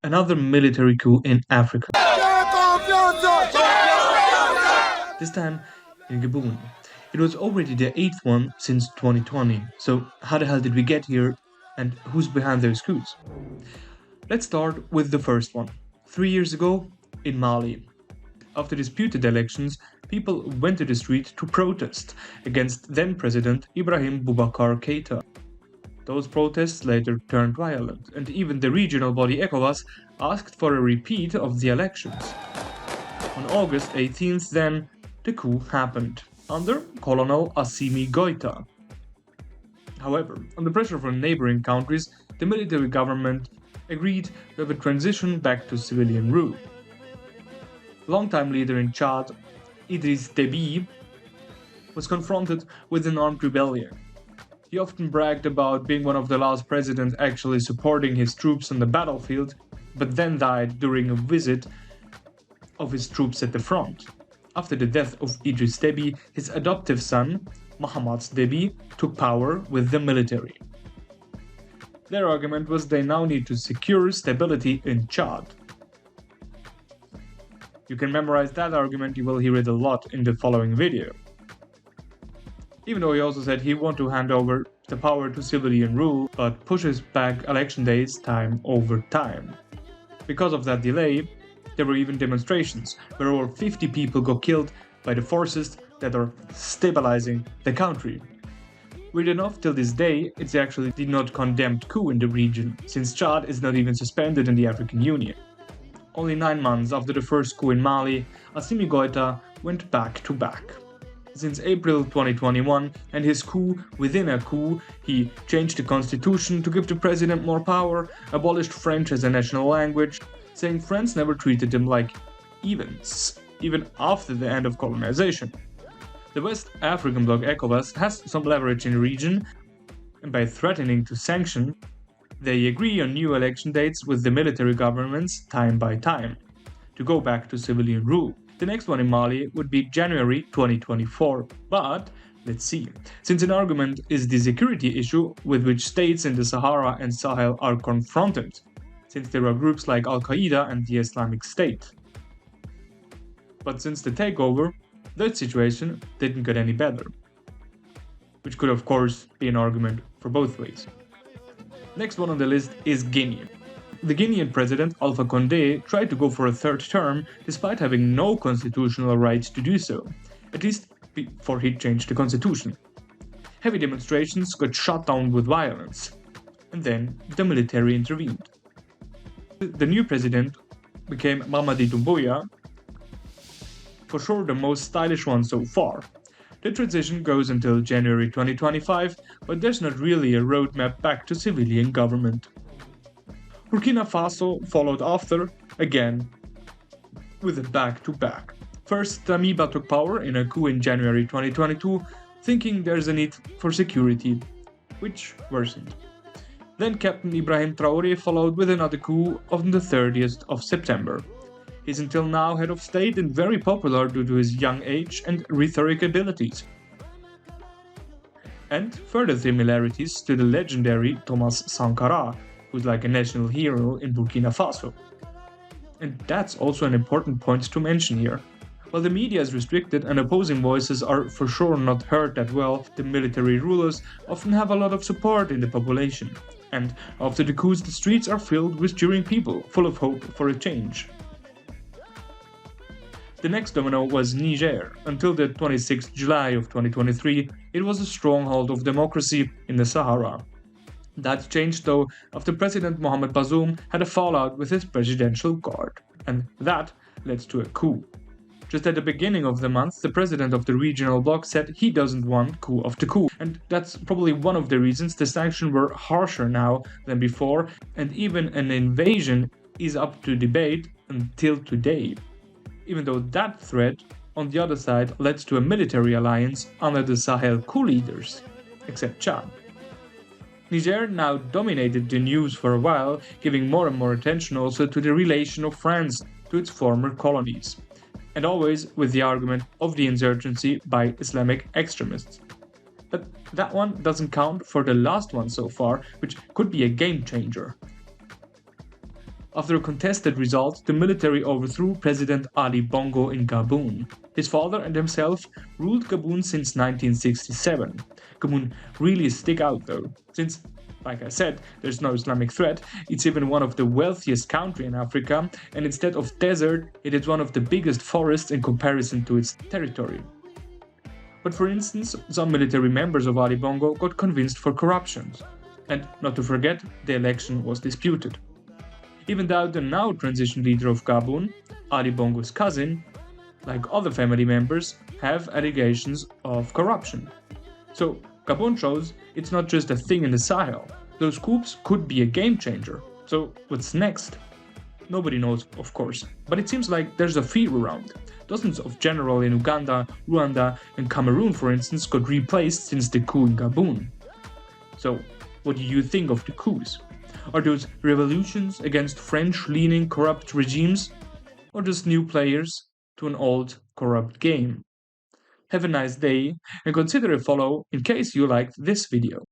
another military coup in Africa. This time in Gabon. It was already the 8th one since 2020, so how the hell did we get here and who's behind those coups? Let's start with the first one. 3 years ago in Mali. After disputed elections, people went to the street to protest against then President Ibrahim Boubacar Keïta. Those protests later turned violent, and even the regional body ECOWAS asked for a repeat of the elections. On August 18th then, the coup happened, under Colonel Assimi Goïta. However, under pressure from neighboring countries, the military government agreed to have a transition back to civilian rule. Longtime leader in Chad, Idriss Déby, was confronted with an armed rebellion. He often bragged about being one of the last presidents actually supporting his troops on the battlefield, but then died during a visit of his troops at the front. After the death of Idriss Déby, his adoptive son, Mohamed Déby, took power with the military. Their argument was they now need to secure stability in Chad. You can memorize that argument, you will hear it a lot in the following video. Even though he also said he wanted to hand over the power to civilian rule, but pushes back election days time over time. Because of that delay, there were even demonstrations where over 50 people got killed by the forces that are stabilizing the country. Weird enough, till this day, it's actually the not condemned coup in the region, since Chad is not even suspended in the African Union. Only 9 months after the first coup in Mali, Assimi Goïta went back to back. Since April 2021 and his coup within a coup, he changed the constitution to give the president more power, abolished French as a national language, saying France never treated them like evens, even after the end of colonization. The West African bloc ECOWAS has some leverage in the region, and by threatening to sanction, they agree on new election dates with the military governments time by time, to go back to civilian rule. The next one in Mali would be January 2024, but let's see. Since an argument is the security issue with which states in the Sahara and Sahel are confronted, since there are groups like Al-Qaeda and the Islamic State. But since the takeover, that situation didn't get any better, which could of course be an argument for both ways. Next one on the list is Guinea. The Guinean president Alpha Condé tried to go for a third term despite having no constitutional right to do so, at least before he changed the constitution. Heavy demonstrations got shut down with violence, and then the military intervened. The new president became Mamadi Doumbouya, for sure the most stylish one so far. The transition goes until January 2025, but there's not really a roadmap back to civilian government. Burkina Faso followed after, again, with a back-to-back. First, Damiba took power in a coup in January 2022, thinking there's a need for security, which worsened. Then Captain Ibrahim Traoré followed with another coup on the 30th of September. He's until now head of state and very popular due to his young age and rhetoric abilities. And further similarities to the legendary Thomas Sankara, who's like a national hero in Burkina Faso. And that's also an important point to mention here. While the media is restricted and opposing voices are for sure not heard that well, the military rulers often have a lot of support in the population. And after the coups, the streets are filled with cheering people, full of hope for a change. The next domino was Niger. Until the 26th July of 2023, it was a stronghold of democracy in the Sahara. That changed though after President Mohamed Bazoum had a fallout with his presidential guard, and that led to a coup. Just at the beginning of the month, the president of the regional bloc said he doesn't want coup after coup, and that's probably one of the reasons the sanctions were harsher now than before, and even an invasion is up to debate until today. Even though that threat, on the other side, led to a military alliance under the Sahel coup leaders, except Chad. Niger now dominated the news for a while, giving more and more attention also to the relation of France to its former colonies, and always with the argument of the insurgency by Islamic extremists. But that one doesn't count for the last one so far, which could be a game changer. After a contested result, the military overthrew President Ali Bongo in Gabon. His father and himself ruled Gabon since 1967. Gabon really stick out though, since, like I said, there's no Islamic threat, it's even one of the wealthiest countries in Africa, and instead of desert, it is one of the biggest forests in comparison to its territory. But for instance, some military members of Ali Bongo got convinced for corruption. And not to forget, the election was disputed. Even though the now transition leader of Gabon, Ali Bongo's cousin, like other family members, have allegations of corruption. So Gabon shows it's not just a thing in the Sahel. Those coups could be a game changer. So what's next? Nobody knows, of course, but it seems like there's a fear around. Dozens of generals in Uganda, Rwanda, and Cameroon, for instance, got replaced since the coup in Gabon. So what do you think of the coups? Are those revolutions against French-leaning corrupt regimes, or just new players to an old corrupt game? Have a nice day, and consider a follow in case you liked this video.